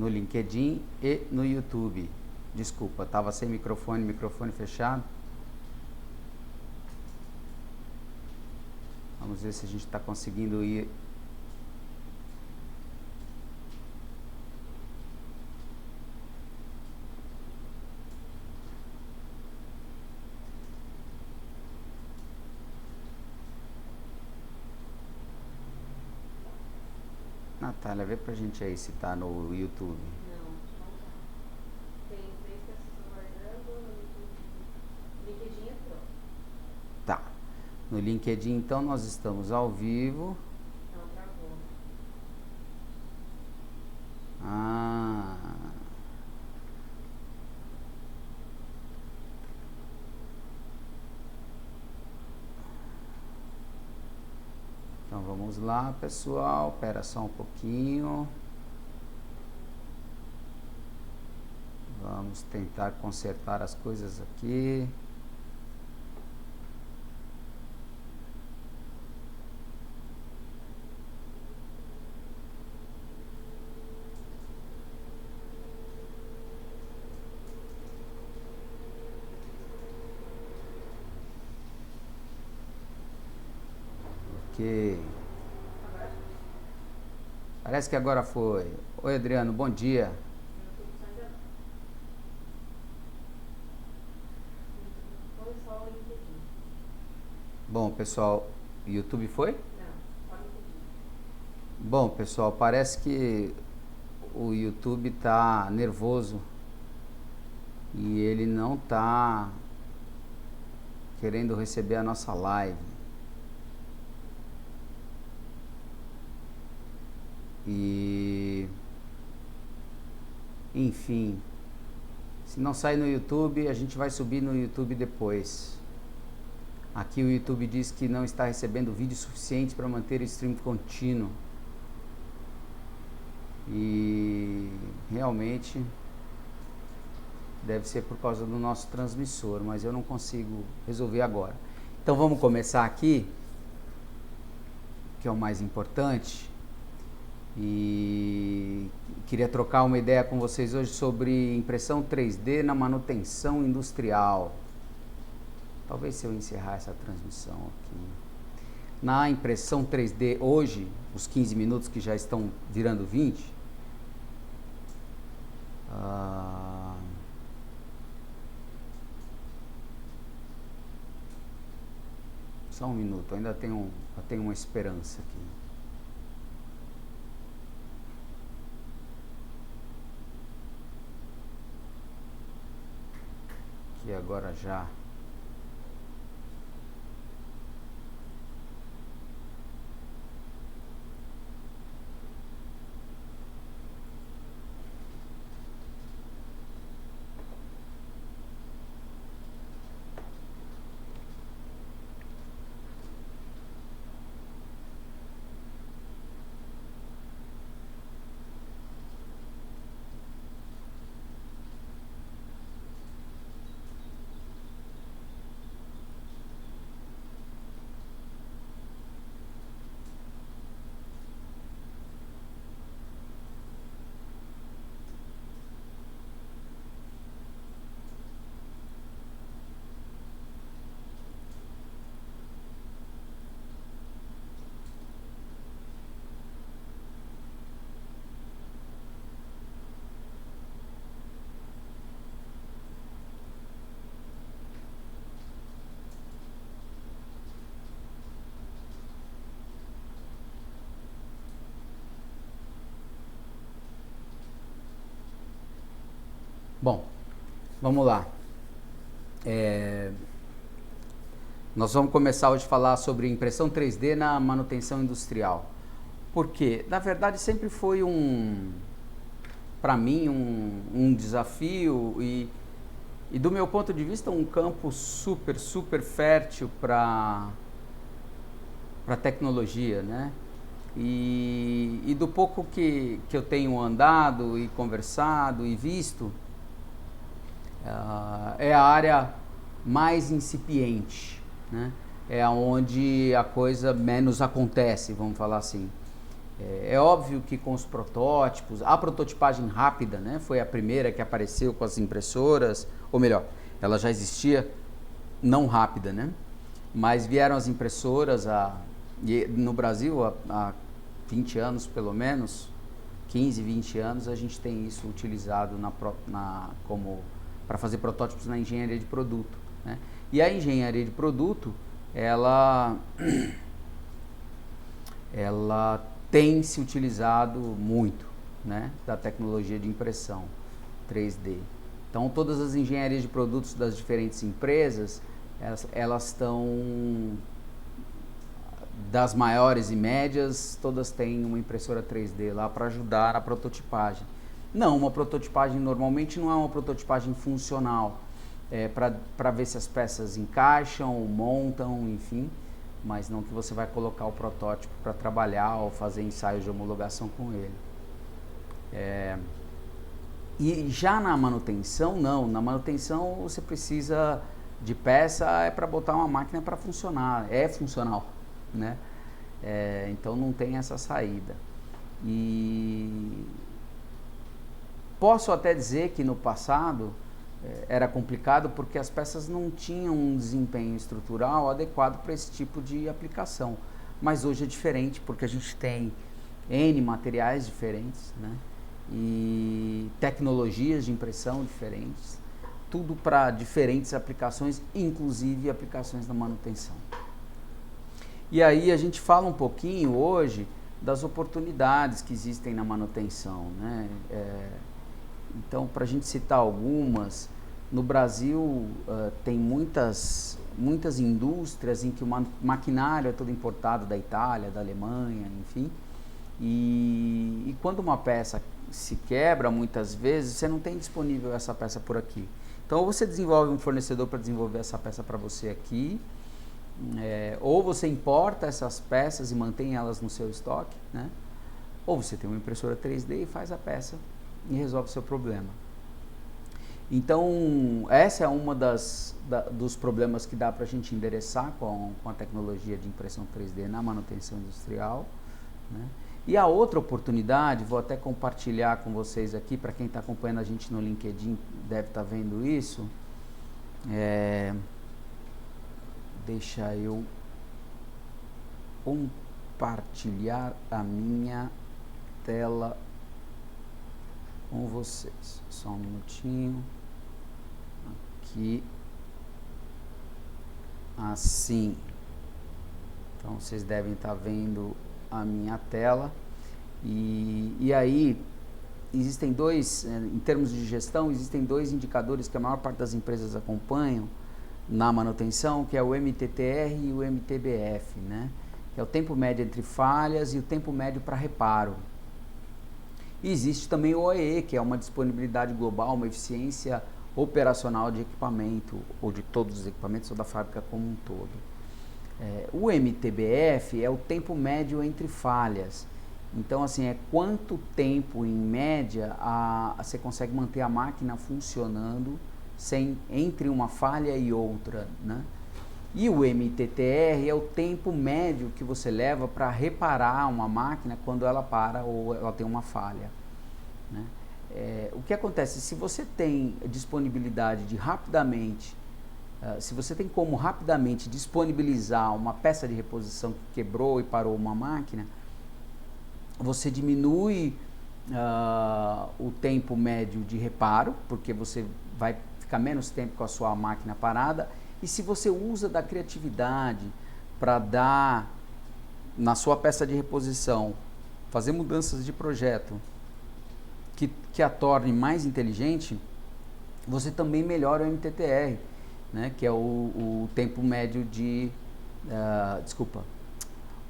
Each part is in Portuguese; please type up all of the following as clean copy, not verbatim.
no LinkedIn e no YouTube. Desculpa, estava sem microfone fechado. Vamos ver se a gente está conseguindo ir. Natália, vê pra gente aí se tá no YouTube. Não tá. Tem 3 pessoas aguardando no LinkedIn entrou. Tá. No LinkedIn, então, nós estamos ao vivo. Não, travou. Ah. Então vamos lá, pessoal. Espera só um pouquinho. Vamos tentar consertar as coisas aqui. Ok. Parece que agora foi. Oi, Adriano, bom dia. YouTube só ainda não. Foi só o LinkedIn. Bom, pessoal, YouTube foi? Não, só o LinkedIn. Bom, pessoal, parece que o YouTube tá nervoso e ele não tá querendo receber a nossa live. E enfim, se não sair no YouTube, a gente vai subir no YouTube depois. Aqui o YouTube diz que não está recebendo vídeo suficiente para manter o stream contínuo. E realmente deve ser por causa do nosso transmissor, mas eu não consigo resolver agora. Então vamos começar aqui, que é o mais importante. E queria trocar uma ideia com vocês hoje sobre impressão 3D na manutenção industrial. Talvez se eu encerrar essa transmissão aqui. Na impressão 3D hoje, os 15 minutos que já estão virando 20, só um minuto, ainda tenho uma esperança aqui. Que agora já. Bom, vamos lá. Nós vamos começar hoje a falar sobre impressão 3D na manutenção industrial. Porque, na verdade, sempre foi para mim, um desafio e do meu ponto de vista, um campo super, super fértil para tecnologia, né? E do pouco que eu tenho andado e conversado e visto, é a área mais incipiente, né? É onde a coisa menos acontece, vamos falar assim. É óbvio que com os protótipos, a prototipagem rápida, né, foi a primeira que apareceu com as impressoras, ou melhor, ela já existia não rápida, né? Mas vieram as impressoras no Brasil há 20 anos pelo menos, 15, 20 anos, a gente tem isso utilizado como para fazer protótipos na engenharia de produto, né? E a engenharia de produto, ela tem se utilizado muito, né, da tecnologia de impressão 3D. Então, todas as engenharias de produtos das diferentes empresas, elas estão, das maiores e médias, todas têm uma impressora 3D lá para ajudar na prototipagem. Não, uma prototipagem normalmente não é uma prototipagem funcional, para ver se as peças encaixam, montam, enfim, mas não que você vai colocar o protótipo para trabalhar ou fazer ensaios de homologação com ele. E já na manutenção, não. Na manutenção você precisa de peça para botar uma máquina para funcionar, é funcional, né? Então não tem essa saída. E posso até dizer que no passado era complicado porque as peças não tinham um desempenho estrutural adequado para esse tipo de aplicação. Mas hoje é diferente porque a gente tem N materiais diferentes, né? E tecnologias de impressão diferentes, tudo para diferentes aplicações, inclusive aplicações da manutenção. E aí a gente fala um pouquinho hoje das oportunidades que existem na manutenção, né? Então, para a gente citar algumas, no Brasil tem muitas indústrias em que o maquinário é todo importado da Itália, da Alemanha, enfim. E quando uma peça se quebra, muitas vezes, você não tem disponível essa peça por aqui. Então, ou você desenvolve um fornecedor para desenvolver essa peça para você aqui, ou você importa essas peças e mantém elas no seu estoque, né? Ou você tem uma impressora 3D e faz a peça e resolve o seu problema. Então, essa é uma dos problemas que dá para a gente endereçar com a tecnologia de impressão 3D na manutenção industrial, né? E a outra oportunidade, vou até compartilhar com vocês aqui, para quem está acompanhando a gente no LinkedIn deve estar vendo isso. Deixa eu compartilhar a minha tela com vocês. Só um minutinho. Aqui. Assim. Então, vocês devem estar vendo a minha tela. E aí, existem dois, em termos de gestão, existem dois indicadores que a maior parte das empresas acompanham na manutenção, que é o MTTR e o MTBF, né? Que é o tempo médio entre falhas e o tempo médio para reparo. E existe também o OEE, que é uma disponibilidade global, uma eficiência operacional de equipamento, ou de todos os equipamentos, ou da fábrica como um todo. O MTBF é o tempo médio entre falhas. Então, assim, é quanto tempo, em média, você consegue manter a máquina funcionando entre uma falha e outra, né? E o MTTR é o tempo médio que você leva para reparar uma máquina quando ela para ou ela tem uma falha, né? O que acontece? Se você tem disponibilidade de rapidamente, se você tem como rapidamente disponibilizar uma peça de reposição que quebrou e parou uma máquina, você diminui o tempo médio de reparo, porque você vai ficar menos tempo com a sua máquina parada. E se você usa da criatividade para dar, na sua peça de reposição, fazer mudanças de projeto que a torne mais inteligente, você também melhora o MTTR, né? Que é o tempo médio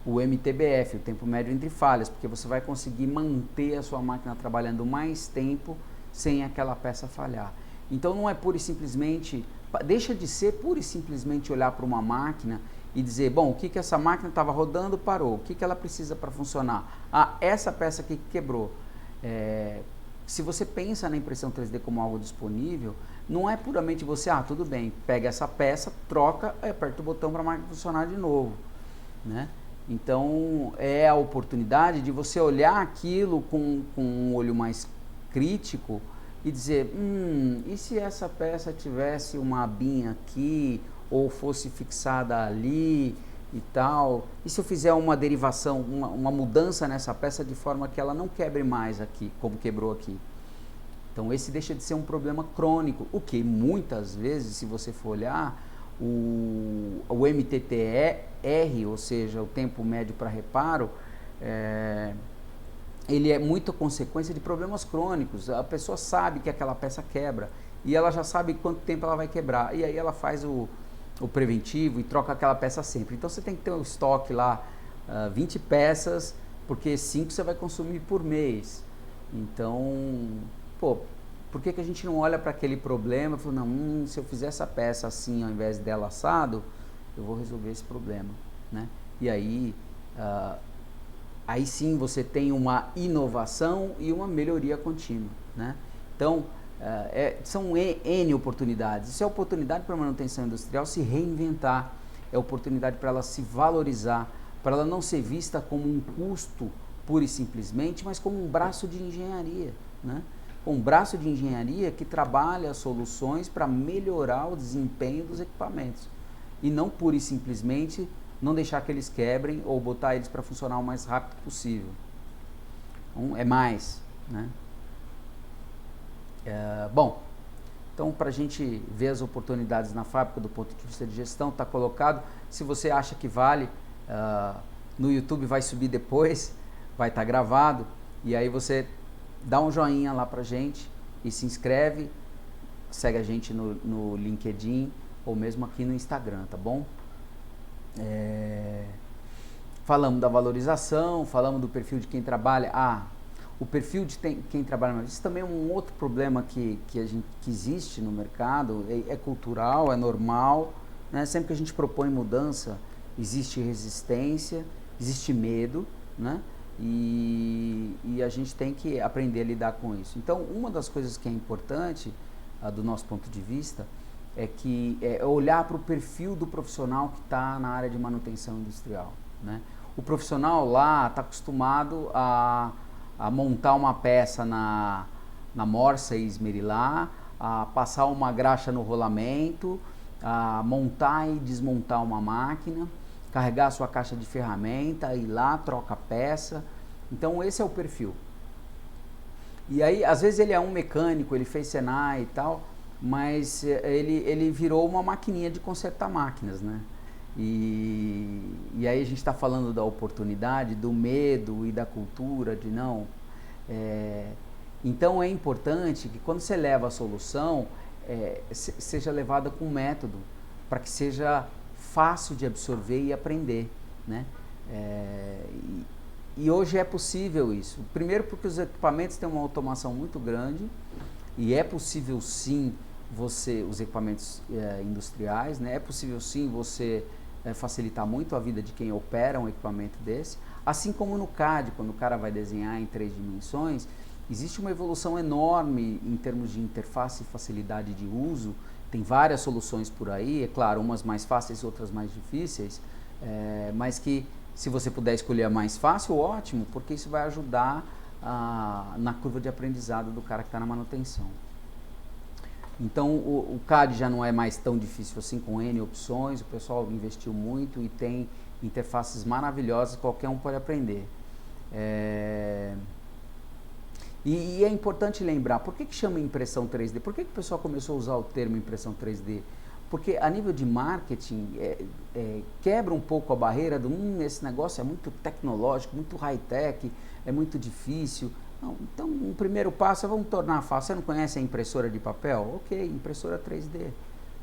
o MTBF, o tempo médio entre falhas, porque você vai conseguir manter a sua máquina trabalhando mais tempo sem aquela peça falhar. Então não é pura e simplesmente, deixa de ser pura e simplesmente olhar para uma máquina e dizer, bom, o que essa máquina estava rodando, parou, o que ela precisa para funcionar? Ah, essa peça aqui que quebrou. Se você pensa na impressão 3D como algo disponível, não é puramente você, tudo bem, pega essa peça, troca, aperta o botão para a máquina funcionar de novo, né? Então, é a oportunidade de você olhar aquilo com um olho mais crítico e dizer, e se essa peça tivesse uma abinha aqui, ou fosse fixada ali e tal? E se eu fizer uma derivação, uma mudança nessa peça de forma que ela não quebre mais aqui, como quebrou aqui? Então, esse deixa de ser um problema crônico, o que muitas vezes, se você for olhar, o MTTR, ou seja, o tempo médio para reparo, ele é muito consequência de problemas crônicos. A pessoa sabe que aquela peça quebra e ela já sabe quanto tempo ela vai quebrar, e aí ela faz o preventivo e troca aquela peça sempre. Então, você tem que ter um estoque lá, 20 peças, porque 5 você vai consumir por mês. Então, por que a gente não olha para aquele problema e fala, não, se eu fizer essa peça assim ao invés dela assado, eu vou resolver esse problema, né? E aí, aí sim você tem uma inovação e uma melhoria contínua, né? Então, são N oportunidades. Isso é oportunidade para a manutenção industrial se reinventar, é oportunidade para ela se valorizar, para ela não ser vista como um custo pura e simplesmente, mas como um braço de engenharia, né? Um braço de engenharia que trabalha soluções para melhorar o desempenho dos equipamentos e não pura e simplesmente não deixar que eles quebrem ou botar eles para funcionar o mais rápido possível. Então, é mais, né? Bom, então para a gente ver as oportunidades na fábrica do ponto de vista de gestão, está colocado. Se você acha que vale, no YouTube vai subir depois, vai estar gravado, e aí você dá um joinha lá pra gente e se inscreve, segue a gente no LinkedIn ou mesmo aqui no Instagram, tá bom? Falamos da valorização, falamos do perfil de quem trabalha. O perfil de quem trabalha, isso também é um outro problema que existe no mercado, é cultural, é normal, né? Sempre que a gente propõe mudança, existe resistência, existe medo, né? E a gente tem que aprender a lidar com isso. Então, uma das coisas que é importante, do nosso ponto de vista, é olhar para o perfil do profissional que está na área de manutenção industrial, né? O profissional lá está acostumado a montar uma peça na morsa e esmerilar, a passar uma graxa no rolamento, a montar e desmontar uma máquina, carregar a sua caixa de ferramenta, ir lá, troca a peça. Então, esse é o perfil. E aí, às vezes ele é um mecânico, ele fez Senai e tal, mas ele virou uma maquininha de consertar máquinas, né? E aí a gente está falando da oportunidade, do medo e da cultura, de não... Então, é importante que quando você leva a solução, seja levada com método, para que seja fácil de absorver e aprender, né? E hoje é possível isso. Primeiro porque os equipamentos têm uma automação muito grande e é possível sim os equipamentos industriais, né? É possível sim você facilitar muito a vida de quem opera um equipamento desse, assim como no CAD, quando o cara vai desenhar em 3 dimensões, existe uma evolução enorme em termos de interface e facilidade de uso. Tem várias soluções por aí, é claro, umas mais fáceis, outras mais difíceis, mas que se você puder escolher a mais fácil, ótimo, porque isso vai ajudar na curva de aprendizado do cara que está na manutenção. Então, o CAD já não é mais tão difícil assim, com N opções, o pessoal investiu muito e tem interfaces maravilhosas, qualquer um pode aprender. E é importante lembrar, por que chama impressão 3D? Por que o pessoal começou a usar o termo impressão 3D? Porque a nível de marketing, quebra um pouco a barreira do esse negócio é muito tecnológico, muito high-tech, é muito difícil. Não, então, o primeiro passo é vamos tornar fácil. Você não conhece a impressora de papel? Ok, impressora 3D.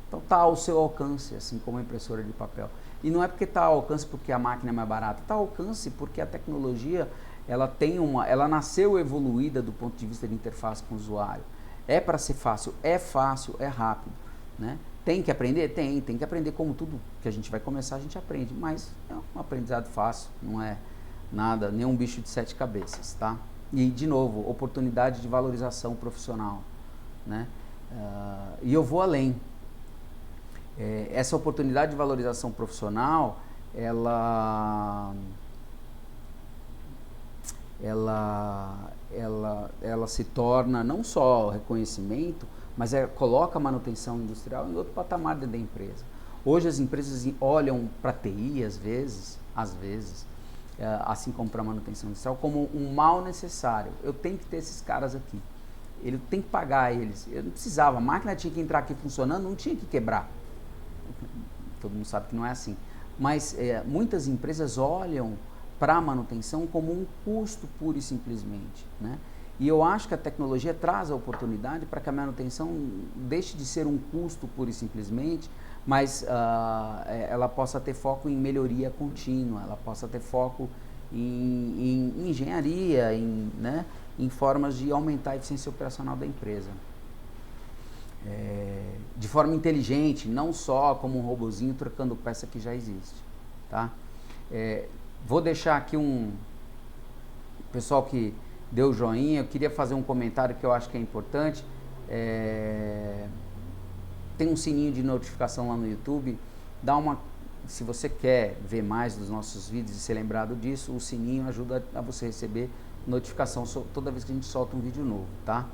Então está ao seu alcance, assim como a impressora de papel. E não é porque está ao alcance porque a máquina é mais barata, está ao alcance porque a tecnologia ela nasceu evoluída do ponto de vista de interface com o usuário. É para ser fácil, é rápido, né? Tem que aprender? Tem que aprender, como tudo que a gente vai começar, a gente aprende, mas é um aprendizado fácil, não é nada, nenhum bicho de 7 cabeças, tá? E, de novo, oportunidade de valorização profissional, né? E eu vou além. Essa oportunidade de valorização profissional, ela se torna não só reconhecimento, mas coloca a manutenção industrial em outro patamar dentro da empresa. Hoje as empresas olham para a TI, às vezes, assim como para a manutenção industrial, como um mal necessário. Eu tenho que ter esses caras aqui. Ele tem que pagar eles. Eu não precisava, a máquina tinha que entrar aqui funcionando, não tinha que quebrar. Todo mundo sabe que não é assim. Mas muitas empresas olham para a manutenção como um custo puro e simplesmente, né? E eu acho que a tecnologia traz a oportunidade para que a manutenção deixe de ser um custo puro e simplesmente, mas ela possa ter foco em melhoria contínua, ela possa ter foco em engenharia, né, em formas de aumentar a eficiência operacional da empresa. De forma inteligente, não só como um robozinho trocando peça que já existe. Tá? Vou deixar aqui pessoal que deu joinha, eu queria fazer um comentário que eu acho que é importante. Tem um sininho de notificação lá no YouTube, se você quer ver mais dos nossos vídeos e ser lembrado disso, o sininho ajuda a você receber notificação toda vez que a gente solta um vídeo novo, tá?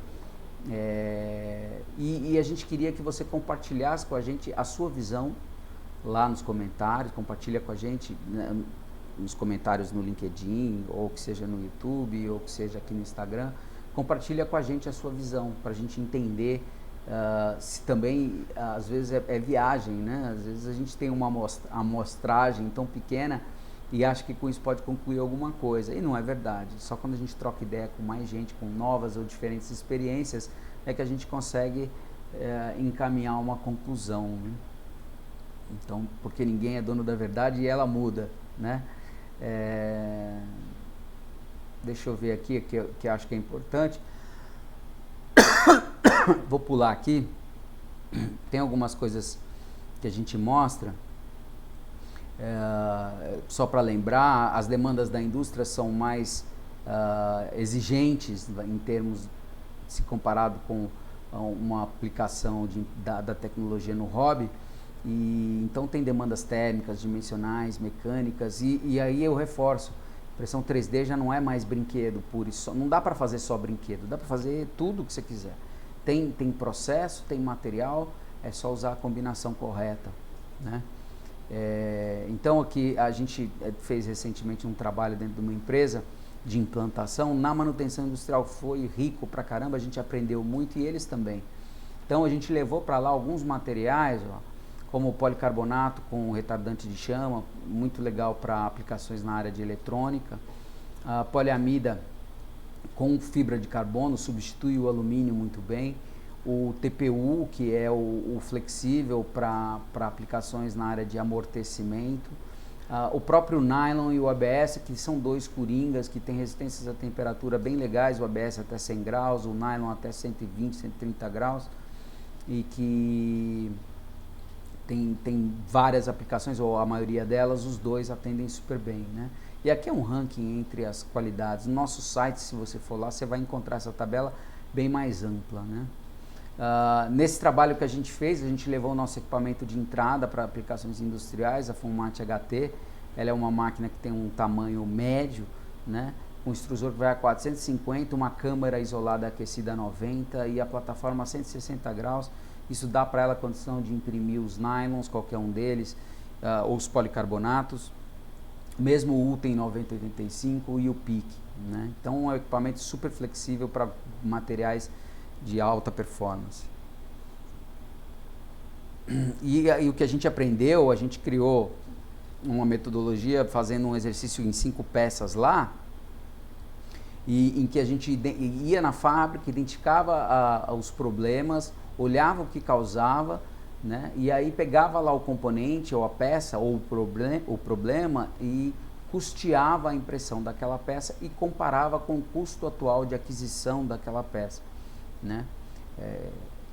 E a gente queria que você compartilhasse com a gente a sua visão lá nos comentários, compartilha com a gente, né, nos comentários no LinkedIn, ou que seja no YouTube, ou que seja aqui no Instagram. Compartilha com a gente a sua visão, para a gente entender se também, às vezes é viagem, né? Às vezes a gente tem uma amostragem tão pequena e acha que com isso pode concluir alguma coisa, e não é verdade. Só quando a gente troca ideia com mais gente, com novas ou diferentes experiências, é que a gente consegue encaminhar uma conclusão, né? Então, porque ninguém é dono da verdade e ela muda, né? Deixa eu ver aqui, que acho que é importante. Vou pular aqui. Tem algumas coisas que a gente mostra. Só para lembrar, as demandas da indústria são mais exigentes em termos, se comparado com uma aplicação da tecnologia no hobby. E então tem demandas térmicas, dimensionais, mecânicas, e aí eu reforço, impressão 3D já não é mais brinquedo puro e só, não dá para fazer só brinquedo, dá para fazer tudo o que você quiser. Tem processo, tem material, é só usar a combinação correta, né? Então aqui a gente fez recentemente um trabalho dentro de uma empresa de implantação, na manutenção industrial foi rico pra caramba, a gente aprendeu muito e eles também. Então a gente levou para lá alguns materiais, como o policarbonato com retardante de chama, muito legal para aplicações na área de eletrônica. A poliamida com fibra de carbono, substitui o alumínio muito bem. O TPU, que é o flexível para aplicações na área de amortecimento. O próprio nylon e o ABS, que são dois coringas, que têm resistências à temperatura bem legais, o ABS até 100 graus, o nylon até 120, 130 graus, e que tem várias aplicações, ou a maioria delas, os dois atendem super bem, né? E aqui é um ranking entre as qualidades. No nosso site, se você for lá, você vai encontrar essa tabela bem mais ampla, né? Nesse trabalho que a gente fez, a gente levou o nosso equipamento de entrada para aplicações industriais, a Funmat HT. Ela é uma máquina que tem um tamanho médio, né? Um extrusor que vai a 450, uma câmara isolada aquecida a 90 e a plataforma a 160 graus. Isso dá para ela a condição de imprimir os nylons, qualquer um deles, ou os policarbonatos, mesmo o UTEM 9085 e o PIC, né? Então é um equipamento super flexível para materiais de alta performance. E o que a gente aprendeu, a gente criou uma metodologia fazendo um exercício em 5 peças lá, e em que a gente ia na fábrica, identificava os problemas, olhava o que causava, né? E aí pegava lá o componente ou a peça ou o problema e custeava a impressão daquela peça e comparava com o custo atual de aquisição daquela peça, né?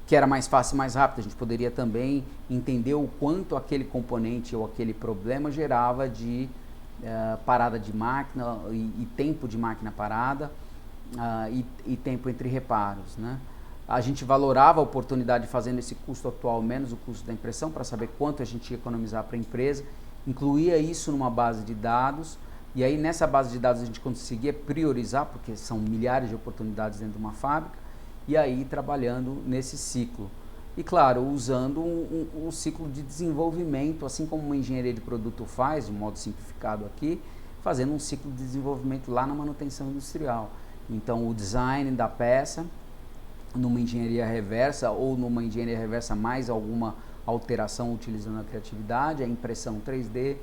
Que era mais fácil e mais rápido. A gente poderia também entender o quanto aquele componente ou aquele problema gerava de parada de máquina e tempo de máquina parada e tempo entre reparos, né? A gente valorava a oportunidade fazendo esse custo atual menos o custo da impressão para saber quanto a gente ia economizar para a empresa incluía isso numa base de dados, e aí nessa base de dados a gente conseguia priorizar, porque são milhares de oportunidades dentro de uma fábrica, e aí trabalhando nesse ciclo. E claro, usando um ciclo de desenvolvimento, assim como uma engenharia de produto faz, de modo simplificado aqui, fazendo um ciclo de desenvolvimento lá na manutenção industrial. Então o design da peça, numa engenharia reversa ou numa engenharia reversa mais alguma alteração utilizando a criatividade, a impressão 3D,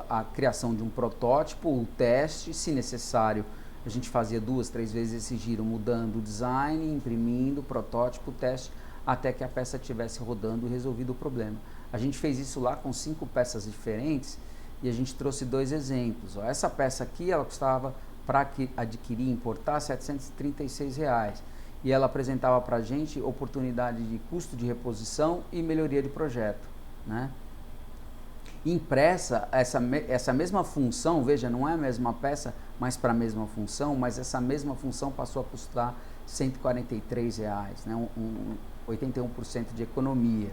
a criação de um protótipo, o teste, se necessário, a gente fazia 2, 3 vezes esse giro, mudando o design, imprimindo o protótipo, o teste, até que a peça estivesse rodando e resolvido o problema. A gente fez isso lá com 5 peças diferentes e a gente trouxe 2 exemplos. Ó, essa peça aqui, ela custava, para adquirir e importar, R$ 736. E ela apresentava para a gente oportunidade de custo de reposição e melhoria de projeto, né? Impressa, essa mesma função, veja, não é a mesma peça, mas para a mesma função, mas essa mesma função passou a custar R$ 143, né? 81% de economia.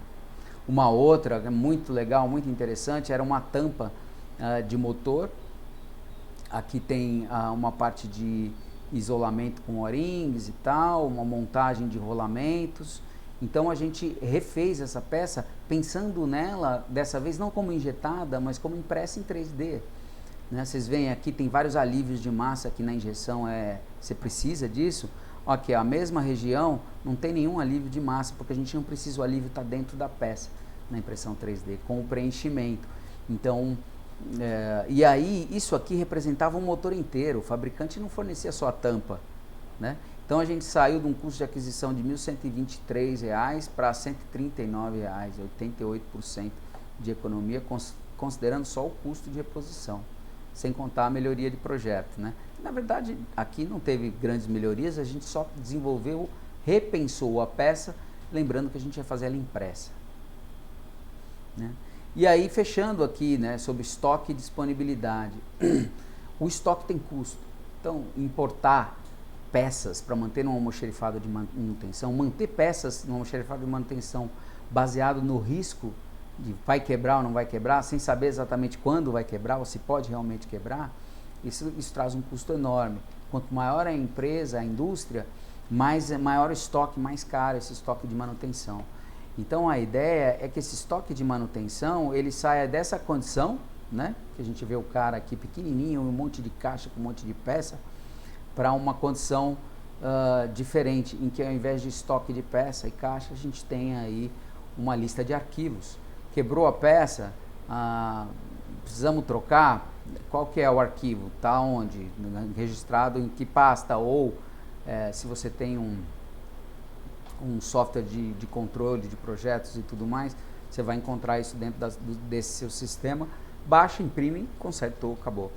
Uma outra, muito legal, muito interessante, era uma tampa de motor. Aqui tem uma parte de isolamento com O-rings e tal, uma montagem de rolamentos. Então a gente refez essa peça pensando nela, dessa vez não como injetada, mas como impressa em 3D. Né? Vocês veem aqui, tem vários alívios de massa aqui na injeção, você precisa disso. Aqui, a mesma região, não tem nenhum alívio de massa, porque a gente não precisa, o alívio está dentro da peça, na impressão 3D, com o preenchimento. Então, e aí, isso aqui representava um motor inteiro, o fabricante não fornecia só a tampa, né? Então a gente saiu de um custo de aquisição de R$ 1.123 para R$ 139, 88% de economia, considerando só o custo de reposição, sem contar a melhoria de projeto, né? Na verdade, aqui não teve grandes melhorias, a gente só desenvolveu, repensou a peça, lembrando que a gente ia fazer ela impressa, né? E aí, fechando aqui, né, sobre estoque e disponibilidade. O estoque tem custo, então importar peças para manter no almoxarifado de manutenção, manter peças no almoxarifado de manutenção baseado no risco de vai quebrar ou não vai quebrar, sem saber exatamente quando vai quebrar ou se pode realmente quebrar, isso traz um custo enorme. Quanto maior a empresa, a indústria, maior o estoque, mais caro esse estoque de manutenção. Então a ideia é que esse estoque de manutenção, ele saia dessa condição, né, que a gente vê o cara aqui pequenininho, um monte de caixa com um monte de peça, para uma condição diferente, em que ao invés de estoque de peça e caixa, a gente tem aí uma lista de arquivos. Quebrou a peça, precisamos trocar, qual que é o arquivo? Está onde? Registrado em que pasta? Ou se você tem um software de controle de projetos e tudo mais, você vai encontrar isso dentro desse seu sistema, baixa, imprime, consertou, acabou.